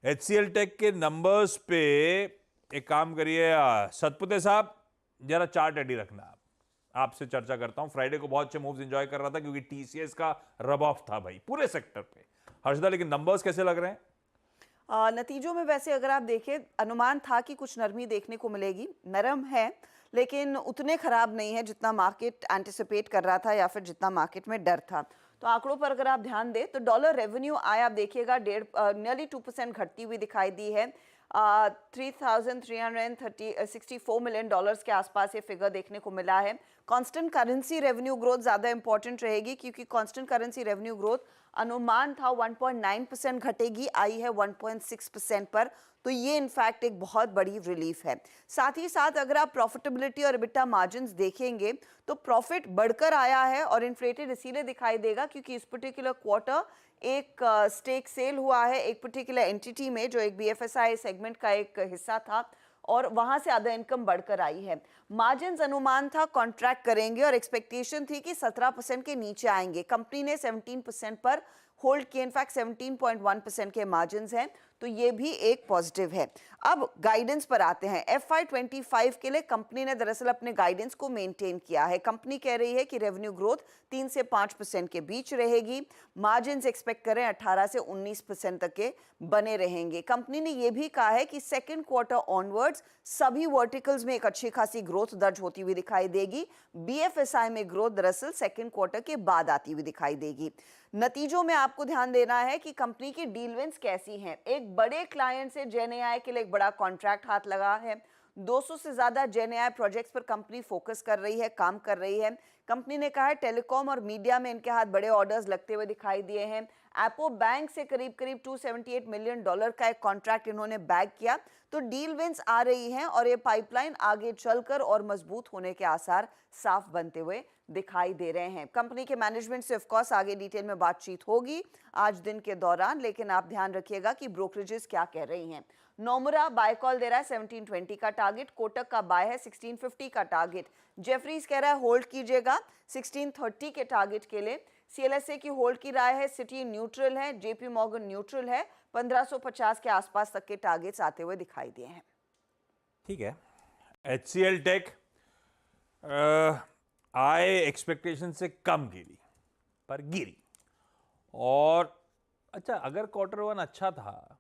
HCL take के numbers पे एक काम करिए सतपुते साहब, जरा चार्ट रेडी रखना। आप आपसे चर्चा करता हूं। फ्राइडे को बहुत अच्छे मूव्स एंजॉय कर रहा था क्योंकि टीसीएस का रब ऑफ था भाई पूरे सेक्टर पे। हर्षदा, लेकिन नंबर्स कैसे लग रहे हैं? नतीजों में वैसे अगर आप देखें, अनुमान था कि कुछ नरमी देखने को मिलेगी, नरम है लेकिन उतने खराब नहीं है जितना मार्केट एंटिसिपेट कर रहा था या फिर जितना मार्केट में डर था। तो आंकड़ों पर अगर आप ध्यान दें तो डॉलर रेवेन्यू आय आप देखिएगा नियरली 2% घटती हुई दिखाई दी है। 3,364 मिलियन डॉलर्स के आसपास ये फिगर देखने को मिला है। कांस्टेंट करेंसी रेवेन्यू ग्रोथ ज़्यादा इंपॉर्टेंट रहेगी क्योंकि कांस्टेंट करेंसी रेवेन्यू ग्रोथ अनुमान था 1.9% घटेगी, आई है 1.6% पर। तो ये इनफैक्ट एक बहुत बड़ी रिलीफ है। साथ ही साथ अगर आप प्रॉफिटेबिलिटी और EBITDA मार्जिन्स देखेंगे तो प्रॉफिट बढ़कर आया है और इन्फ्लेटेड इसीलिए दिखाई देगा क्योंकि इस पर्टिकुलर क्वार्टर एक स्टेक सेल हुआ है एक पर्टिकुलर एंटिटी में जो एक BFSI सेगमेंट का एक हिस्सा था और वहां से अदर इनकम बढ़कर आई है। मार्जिन्स अनुमान था कॉन्ट्रैक्ट करेंगे और एक्सपेक्टेशन थी कि 17% के नीचे आएंगे। कंपनी ने 17% पर होल्ड किए, इनफैक्ट 17.1% के मार्जिन्स हैं, तो ये भी एक पॉजिटिव है। अब गाइडेंस पर आते हैं। FY25 के लिए कंपनी ने दरअसल अपने गाइडेंस को मेंटेन किया है। कंपनी कह रही है कि रेवेन्यू ग्रोथ 3 से 5% के बीच रहेगी। मार्जिन्स एक्सपेक्ट करें 18 से 19% तक के बने रहेंगे। कंपनी ने यह भी कहा है कि सेकेंड क्वार्टर ऑनवर्ड्स सभी वर्टिकल्स में एक अच्छी खासी ग्रोथ दर्ज होती हुई दिखाई देगी। BFSI में ग्रोथ दरअसल सेकेंड क्वार्टर के बाद आती हुई दिखाई देगी। नतीजों में आपको ध्यान देना है कि कंपनी की डील विंस कैसी हैं। एक बड़े क्लाइंट से GenAI के लिए एक बड़ा कॉन्ट्रैक्ट हाथ लगा है। 200 से ज्यादा GenAI प्रोजेक्ट्स पर कंपनी फोकस कर रही है, काम कर रही है। कंपनी ने कहा है टेलीकॉम और मीडिया में इनके हाथ बड़े ऑर्डर्स लगते हुए दिखाई दिए हैं। एपो बैंक से करीब करीब $278 मिलियन का एक कॉन्ट्रैक्ट इन्होंने बैग किया। तो डील विंस आ रही हैं और ये पाइपलाइन आगे चलकर और मजबूत होने के आसार साफ बनते हुए दिखाई दे रहे हैं। कंपनी के मैनेजमेंट से ऑफ कोर्स आगे डिटेल में बातचीत होगी आज दिन के दौरान, लेकिन आप ध्यान रखिएगा कि ब्रोकरेजेस क्या कह रही हैं। नोमुरा बाय कॉल दे रहा है 1720 का टारगेट, कोटक का बाय है 1650 का टारगेट, जेफरीज कह रहा है होल्ड कीजिएगा 1630 के टारगेट के लिए। CLSA की होल्ड की राय है, सिटी न्यूट्रल है, JP मॉर्गन न्यूट्रल है, 1550 के आसपास तक के टारगेट्स आते हुए दिखाई दिए हैं। ठीक है। HCL टेक आय एक्सपेक्टेशन से कम गिरी, पर गिरी। और अच्छा, अगर क्वार्टर वन अच्छा था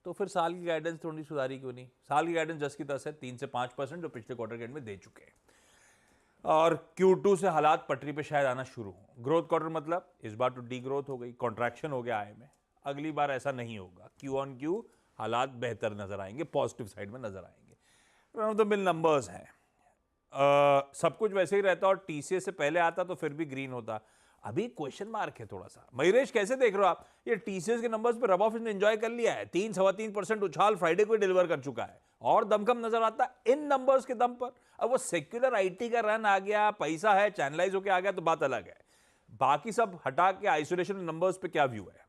तो फिर साल की गाइडेंस थोड़ी सुधारी क्यों नहीं? साल की गाइडेंस 10 की 10 है, 3 से 5% जो पिछले क्वार्टर के एंड में दे चुके हैं। और Q2 से हालात पटरी पे शायद आना शुरू हो। ग्रोथ क्वार्टर मतलब इस बार तो डी ग्रोथ हो गई, कॉन्ट्रैक्शन हो गया आय में। अगली बार ऐसा नहीं होगा। Q on Q हालात बेहतर नजर आएंगे, पॉजिटिव साइड में नजर आएंगे। Run of the mill numbers हैं। सब कुछ वैसे ही रहता और TCS से पहले आता तो फिर भी ग्रीन होता। अभी क्वेश्चन मार्क है थोड़ा सा। मयूरेश, कैसे देख रहे हो आप? ये TCS के नंबर्स पे रब ऑफ इसने एंजॉय कर लिया है। 3-3.25% उछाल फ्राइडे को डिलीवर कर चुका है और दमखम नजर आता है इन नंबर्स के दम पर। अब वो सेक्युलर IT का रन आ गया, पैसा है, चैनलाइज होकर आ गया तो बात अलग है। बाकी सब हटा के आइसोलेशन नंबर्स पे क्या व्यू है?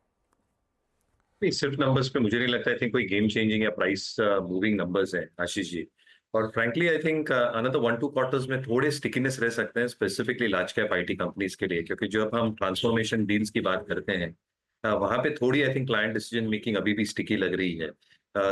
नहीं, सिर्फ नंबर्स पे मुझे नहीं लगता आई थिंक कोई गेम चेंजिंग या प्राइस मूविंग नंबर्स है आशीष जी। और frankly I think another 1-2 quarters में थोड़े स्टिकीनेस रह सकते हैं specifically large cap IT companies के लिए, क्योंकि जब हम ट्रांसफॉर्मेशन डील्स की बात करते हैं वहां पे थोड़ी I think client decision making अभी भी स्टिकी लग रही है।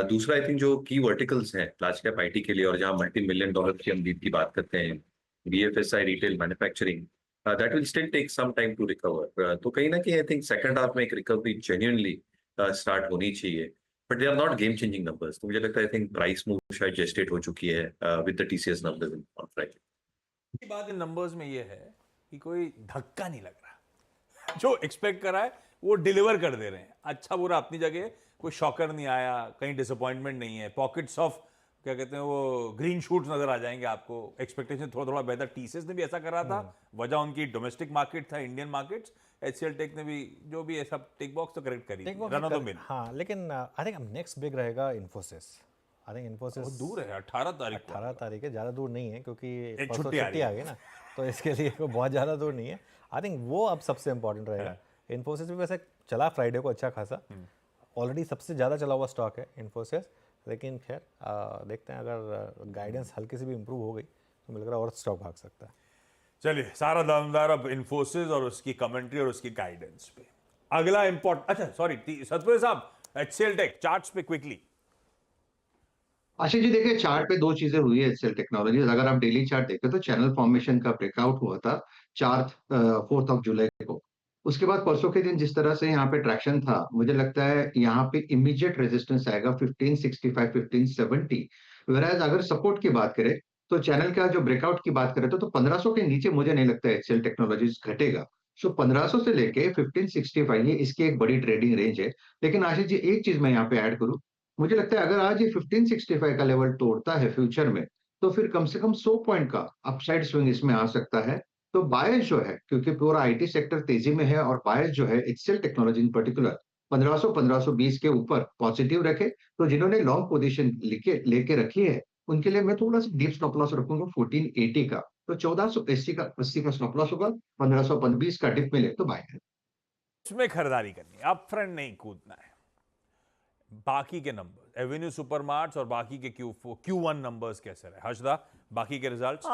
दूसरा आई थिंक जो की वर्टिकल्स हैं लार्ज कैप IT के लिए और जहां $multi-million की हम डील की बात करते हैं, BFSI, retail, manufacturing, that will still take some time to recover. तो कहीं ना कहीं आई थिंक सेकंड हाफ में एक रिकवरी जेन्युइनली स्टार्ट होनी चाहिए, but they are not game changing numbers. तो मुझे लगता है आई थिंक प्राइस मूव शायद जेस्टेट हो चुकी है with the TCS numbers on Friday. बात इन नंबर्स में ये है कि कोई धक्का नहीं लग रहा। जो एक्सपेक्ट करा है वो डिलीवर कर दे रहे हैं। अच्छा बुरा अपनी जगह, कोई शॉकर नहीं आया, कहीं डिसअपॉइंटमेंट नहीं है। पॉकेट्स ऑफ क्या कहते हैं वो ग्रीन शूट्स नजर आ जाएंगे आपको। एक्सपेक्टेशन थोड़ा थोड़ा बेहतर। TCS ने भी ऐसा करा था, वजह उनकी डोमेस्टिक मार्केट था, इंडियन मार्केट्स। HCL टेक ने भी जो भी ऐसा टिक बॉक्स तो करेक्ट करी, रन ऑफ द मिल। हाँ, लेकिन आई थिंक अब नेक्स्ट बिग रहेगा इन्फोसिस। आई थिंक इन्फोसिस दूर है, 18 तारीख है, ज़्यादा दूर नहीं है क्योंकि एक परसों छुट्टी आ गई ना, तो इसके लिए कोई बहुत ज़्यादा दूर नहीं है। आई थिंक वो अब सबसे इंपॉर्टेंट रहेगा। इन्फोसिस भी वैसे चला फ्राइडे को अच्छा खासा, ऑलरेडी सबसे ज़्यादा चला हुआ स्टॉक है इन्फोसिस। लेकिन खैर देखते हैं, अगर गाइडेंस हल्की सी भी इंप्रूव हो गई तो मिल रहा और स्टॉक भाग सकता है। चलिए, सारा दामदार अब इन्फोसिस और उसकी कमेंट्री और उसकी गाइडेंस पे। अगला इंपॉर्टेंट, अच्छा सॉरी सतपुर साहब, HCL टेक चार्ट्स पे क्विकली। आशीष जी देखिए, चार्ट पे दो चीजें हुई है एचसीएल टेक्नोलॉजीज। अगर आप डेली चार्ट देखें तो चैनल फॉर्मेशन का ब्रेकआउट हुआ था 4 जुलाई को। उसके बाद परसों के दिन जिस तरह से यहाँ पे ट्रैक्शन था, मुझे लगता है यहाँ पे इमीडिएट रेजिस्टेंस आएगा 1565 1570। वेराज अगर सपोर्ट की बात करें तो चैनल का जो ब्रेकआउट की बात करें तो 1500 के नीचे मुझे नहीं लगता एचसीएल टेक्नोलॉजीज घटेगा। सो 1500 से लेके 1565 ये इसकी एक बड़ी ट्रेडिंग रेंज है। लेकिन आशीष जी एक चीज मैं यहाँ पे ऐड करूँ, मुझे लगता है अगर आज ये 1565 का लेवल तोड़ता है फ्यूचर में, तो फिर कम से कम 100 पॉइंट का अपसाइड स्विंग इसमें आ सकता है। तो बायस जो है, क्योंकि पूरा आईटी सेक्टर तेजी में है और बायस जो है एचसीएल टेक्नोलॉजी इन पर्टिकुलर 1500 1520 के ऊपर पॉजिटिव रखे। तो जिन्होंने लॉन्ग पोजीशन लेके रखी है उनके लिए मैं थोड़ा सा डीप स्टॉप लॉस रखूंगा 1480 का। तो 1480 का स्टॉप लॉस होगा, 1520 का डिप मिले तो बाय है। इसमें खरीदारी करनी है, अप फ्रंट नहीं कूदना है। बाकी के नंबर्स एवेन्यू सुपरमार्ट्स और बाकी के Q1 नंबर्स कैसे रहे हर्षदा, बाकी के रिजल्ट्स?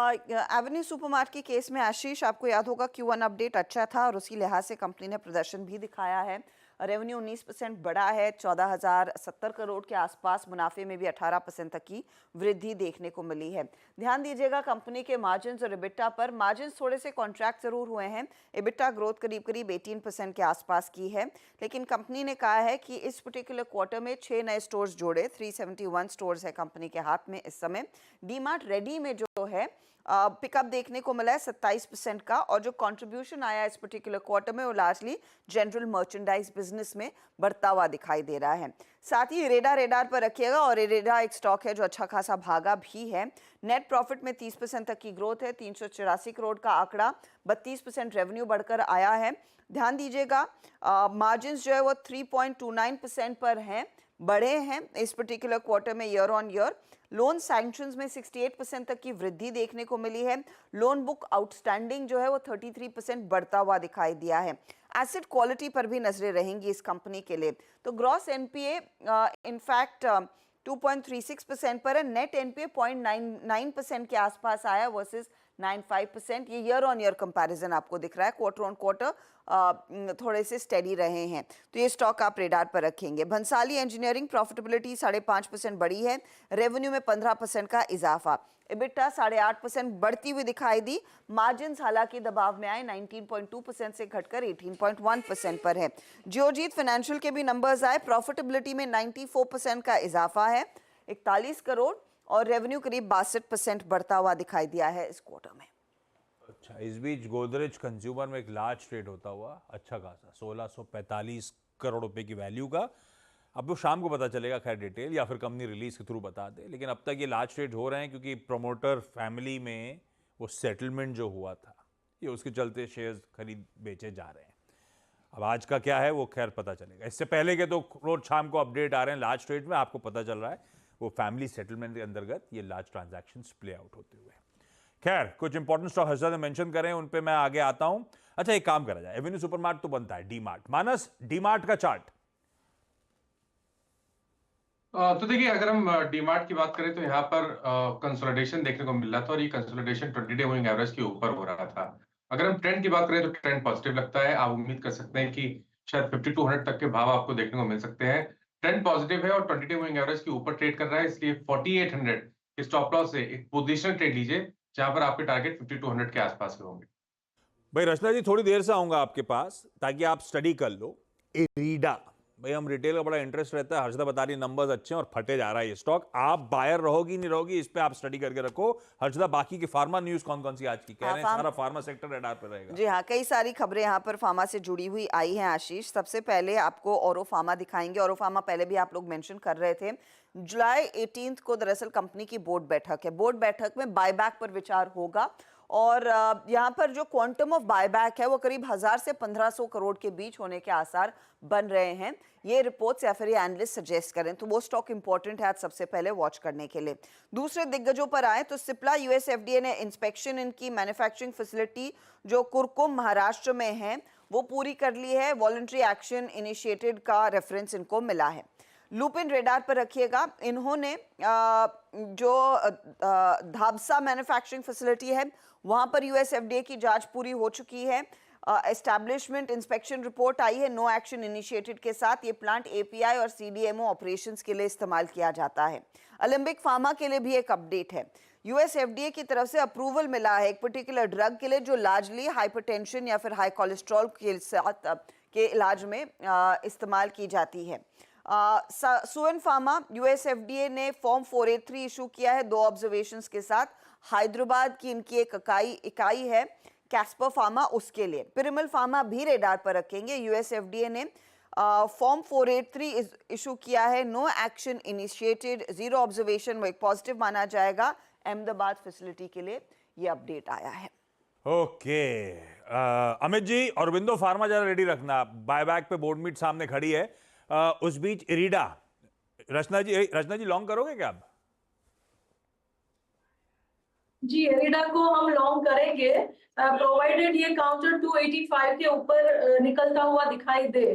एवेन्यू सुपरमार्ट के केस में आशीष आपको याद होगा Q1 अपडेट अच्छा था और उसी लिहाज से कंपनी ने प्रदर्शन भी दिखाया है। रेवेन्यू 19% बढ़ा है, 14,070 करोड़ के आसपास। मुनाफे में भी 18% तक की वृद्धि देखने को मिली है। ध्यान दीजिएगा कंपनी के मार्जिन्स और इबिटा पर। मार्जिन्स थोड़े से कॉन्ट्रैक्ट जरूर हुए हैं, इबिटा ग्रोथ करीब करीब 18% के आसपास की है। लेकिन कंपनी ने कहा है कि इस पर्टिकुलर क्वार्टर में 6 नए स्टोर्स जोड़े, 371 स्टोर्स है कंपनी के हाथ में इस समय। डीमार्ट रेडी में जो है पिकअप देखने को मिला है 27% का, और जो कंट्रीब्यूशन आया इस पर्टिकुलर क्वार्टर में वो लार्जली जनरल मर्चेंडाइज बिजनेस में बढ़ता हुआ दिखाई दे रहा है। साथ ही रेडार पर रखिएगा, और रेडा एक स्टॉक है जो अच्छा खासा भागा भी है। नेट प्रॉफिट में 30% तक की ग्रोथ है, 384 करोड़ का आंकड़ा, 32% रेवेन्यू बढ़कर आया है। ध्यान दीजिएगा मार्जिन जो है वो 3.29% पर हैं, बढ़े हैं इस पर्टिकुलर क्वार्टर में year on year. Loan sanctions में 68% तक की वृद्धि देखने को मिली है। लोन बुक आउटस्टैंडिंग जो है वो 33% बढ़ता हुआ दिखाई दिया है। एसेट क्वालिटी पर भी नजरें रहेंगी इस कंपनी के लिए। तो ग्रॉस एनपीए इनफैक्ट 2.36% पर है, नेट एनपीए 0.99% के आसपास आया वर्सेस 95%। ये ईयर ऑन ईयर कंपैरिजन आपको दिख रहा है, क्वार्टर ऑन क्वार्टर थोड़े से स्टेडी रहे हैं। तो ये स्टॉक आप रेडार पर रखेंगे। भंसाली इंजीनियरिंग प्रॉफिटेबिलिटी 5.5% बढ़ी है, रेवेन्यू में 15% का इजाफा, इबिटा 8.5% बढ़ती हुई दिखाई दी। मार्जिन्स हालांकि दबाव में आए, 19.2% से घटकर 18.1% पर है। जियोजीत फाइनेंशियल के भी नंबर्स आए, प्रॉफिटेबिलिटी में 94% का इजाफा है, 41 करोड़, और रेवेन्यू करीब 62% बढ़ता हुआ दिखाई दिया है इस क्वार्टर में। अच्छा, इस बीच गोदरेज कंज्यूमर में एक लार्ज ट्रेड होता हुआ अच्छा खासा 1645 करोड़ रुपए की वैल्यू का। अब वो शाम को पता चलेगा खैर डिटेल, या फिर कंपनी रिलीज के थ्रू बता दे, लेकिन अब तक ये लार्ज ट्रेड हो रहे हैं क्योंकि प्रमोटर फैमिली में वो सेटलमेंट जो हुआ था, ये उसके चलते शेयर्स खरीद बेचे जा रहे हैं। अब आज का क्या है वो खैर पता चलेगा। इससे पहले के तो रोज शाम को अपडेट आ रहे हैं लार्ज ट्रेड में, आपको पता चल रहा है वो फैमिली सेटलमेंट के अंतर्गत ये लार्ज ट्रांजैक्शंस प्ले आउट होते हुए। खैर कुछ इंपॉर्टेंट स्टॉक हर्षद ने मेंशन करें, उन पे मैं आगे आता हूं। अच्छा एक काम करा जाए, एवेन्यू सुपरमार्ट तो बनता है, डीमार्ट, मानस डीमार्ट का चार्ट। तो देखिए अगर हम डीमार्ट की बात करें तो यहाँ पर कंसोलिडेशन देखने को मिल रहा था, और ये कंसोलिडेशन 20 डे मूविंग एवरेज के ऊपर हो रहा था। अगर हम ट्रेंड की बात करें तो ट्रेंड पॉजिटिव लगता है। आप उम्मीद कर सकते हैं कि शायद 5200 तक के भाव आपको देखने को मिल सकते हैं। ट्रेंड पॉजिटिव है और 20 डे मूविंग एवरेज के ऊपर ट्रेड कर रहा है, इसलिए 4800 के स्टॉप लॉस से एक पोजिशनल ट्रेड लीजिए, जहां पर आपके टारगेट 5200 के आसपास के होंगे। भाई रचना जी थोड़ी देर से आऊंगा आपके पास ताकि आप स्टडी कर लो। एरीडा, भाई हम रिटेल का बड़ा इंटरेस्ट रहता है, हर्षदा बता रही नंबर्स अच्छे हैं और फटे जा रहा है ये स्टॉक। आप बायर रहोगी नहीं रहोगी इस पे आप स्टडी करके रखो। हर्षदा बाकी की फार्मा न्यूज कौन कौन सी आज की कह रहे हैं? सारा फार्मा सेक्टर रडार पर रहेगा। जी हाँ, कई सारी खबरें यहाँ पर फार्मा से जुड़ी हुई आई हैं आशीष। सबसे पहले आपको औरो फार्मा दिखाएंगे। औरो फार्मा पहले भी आप लोग मेंशन कर रहे थे, जुलाई 18 को दरअसल कंपनी की बोर्ड बैठक है। बोर्ड बैठक में बायबैक पर विचार होगा, और यहाँ पर जो क्वांटम ऑफ बायबैक है वो करीब 1000 से 1500 करोड़ के बीच होने के आसार बन रहे हैं। ये रिपोर्ट्स या फिर ये एनालिस्ट सजेस्ट करें, तो वो स्टॉक इंपॉर्टेंट है आज सबसे पहले वॉच करने के लिए। दूसरे दिग्गजों पर आए तो सिप्ला, यूएस एफडीए ने इंस्पेक्शन इनकी मैन्युफैक्चरिंग फैसिलिटी जो कुरकुम महाराष्ट्र में है वो पूरी कर ली है। वॉलंटरी एक्शन इनिशिएटेड का रेफरेंस इनको मिला है। लुपिन रेडार पर रखिएगा, इन्होंने जो धाबसा मैन्युफैक्चरिंग फैसिलिटी है वहां पर यूएस एफडीए की जांच पूरी हो चुकी है। एस्टैब्लिशमेंट इंस्पेक्शन रिपोर्ट आई है नो एक्शन इनिशिएटेड के साथ। ये प्लांट एपीआई और सीडीएमओ ऑपरेशंस के लिए इस्तेमाल किया जाता है। ओलंपिक फार्मा के लिए भी एक अपडेट है। यूएस एफडीए की तरफ से अप्रूवल मिला है एक पर्टिकुलर ड्रग के लिए जो लार्जली हाइपरटेंशन या फिर हाई कोलेस्ट्रॉल के साथ के इलाज में इस्तेमाल की जाती है। सुवन फार्मा यूएस एफडीए ने फॉर्म 483 इशू किया है 2 ऑब्जर्वेशंस के साथ। हैदराबाद की इनकी एक इकाई है कैस्पर फार्मा, उसके लिए। पिरामल फार्मा भी रेडार पर रखेंगे। यूएस एफडीए ने फॉर्म 483 इशू किया है नो एक्शन इनिशिएटेड 0 ऑब्जर्वेशन, वो एक पॉजिटिव माना जाएगा। अहमदाबाद फैसिलिटी के लिए ये अपडेट आया है। ओके अमित जी, और विंडो फार्मा जरा रेडी रखना, बायबैक पे बोर्ड मीट सामने खड़ी है। उस बीच इरिडा, रचना जी लॉन्ग करोगे क्या आप? जी, एरिडा को हम लॉन्ग करेंगे प्रोवाइडेड ये काउंटर 285 के ऊपर निकलता हुआ दिखाई दे,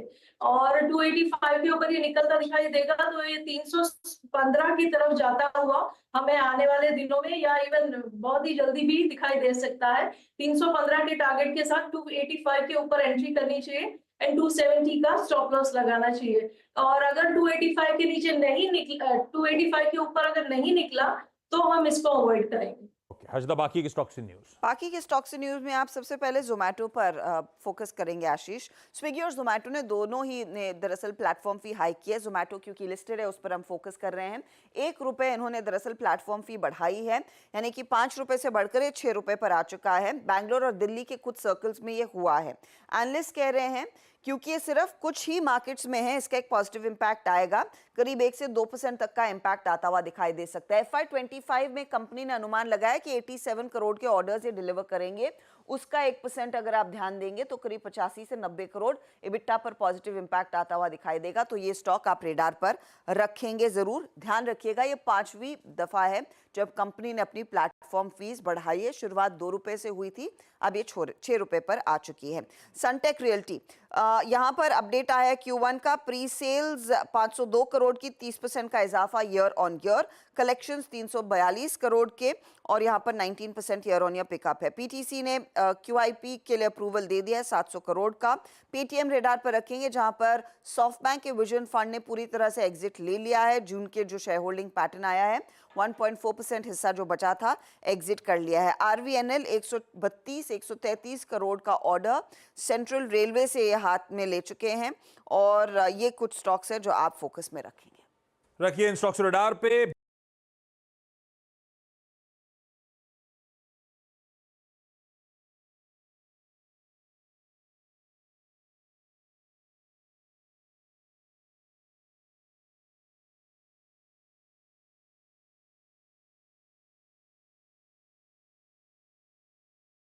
और 285 के ऊपर ये निकलता दिखाई देगा तो ये 315 की तरफ जाता हुआ हमें आने वाले दिनों में या इवन बहुत ही जल्दी भी दिखाई दे सकता है। 315 के टारगेट के साथ 285 के ऊपर एंट्री करनी चाहिए एंड 270 का स्टॉप लॉस लगाना चाहिए। और अगर 285 के नीचे नहीं निकला, 285 के ऊपर अगर नहीं निकला तो हम इसको अवॉइड करेंगे। हर्षदा, बाकी के स्टॉक्स इन न्यूज़। बाकी के स्टॉक्स न्यूज़ में आप सबसे पहले जोमेटो पर फोकस करेंगे आशीष। स्विगी और जोमेटो ने दोनों ही ने दरअसल प्लेटफॉर्म फी हाई की है। जोमेटो क्योंकि लिस्टेड है उस पर हम फोकस कर रहे हैं। 1 रुपये इन्होंने दरअसल प्लेटफॉर्म फी बढ़ाई है, यानी कि 5 रुपये से बढ़कर 6 रुपये पर आ चुका है। बैंगलोर और दिल्ली के कुछ सर्कल्स में ये हुआ है। एनालिस्ट कह रहे हैं क्योंकि ये सिर्फ कुछ ही मार्केट्स में है, इसका एक पॉजिटिव इंपैक्ट आएगा। करीब 1 से 2% तक का इंपैक्ट आता हुआ दिखाई दे सकता है। FY25 में कंपनी ने अनुमान लगाया कि 87 करोड़ के ऑर्डर्स ये डिलीवर करेंगे। उसका 1% अगर आप ध्यान देंगे तो करीब 85 से 90 करोड़ EBITDA पर पॉजिटिव इंपैक्ट आता हुआ दिखाई देगा। तो ये स्टॉक आप रेडार पर रखेंगे जरूर। ध्यान रखिएगा, ये 5वीं दफा है जब कंपनी ने अपनी प्लेटफॉर्म फीस बढ़ाई है। शुरुआत 2 रुपए से हुई थी, अब ये 6 रुपए पर आ चुकी है। सनटेक रियल्टी, यहाँ पर अपडेट आया है Q1 का। प्री सेल्स 502 करोड़ की 30% का इजाफा year on year. Collections 342 crore के और यहाँ पर 19% ईयर ऑन ईयर पिकअप है। पीटीसी ने QIP के लिए अप्रूवल दे दिया है 700 करोड़ का। पेटीएम रेडार पर रखेंगे जहाँ पर सॉफ्ट बैंक के विजन फंड ने पूरी तरह से एग्जिट ले लिया है। जून के जो शेयर होल्डिंग पैटर्न आया है 1.4% हिस्सा जो बचा था एग्जिट कर लिया है। RVNL 133 करोड़ का ऑर्डर सेंट्रल रेलवे से ये हाथ में ले चुके हैं। और ये कुछ स्टॉक्स है जो आप फोकस में रखेंगे। रखिए इन स्टॉक्स रेडार पे।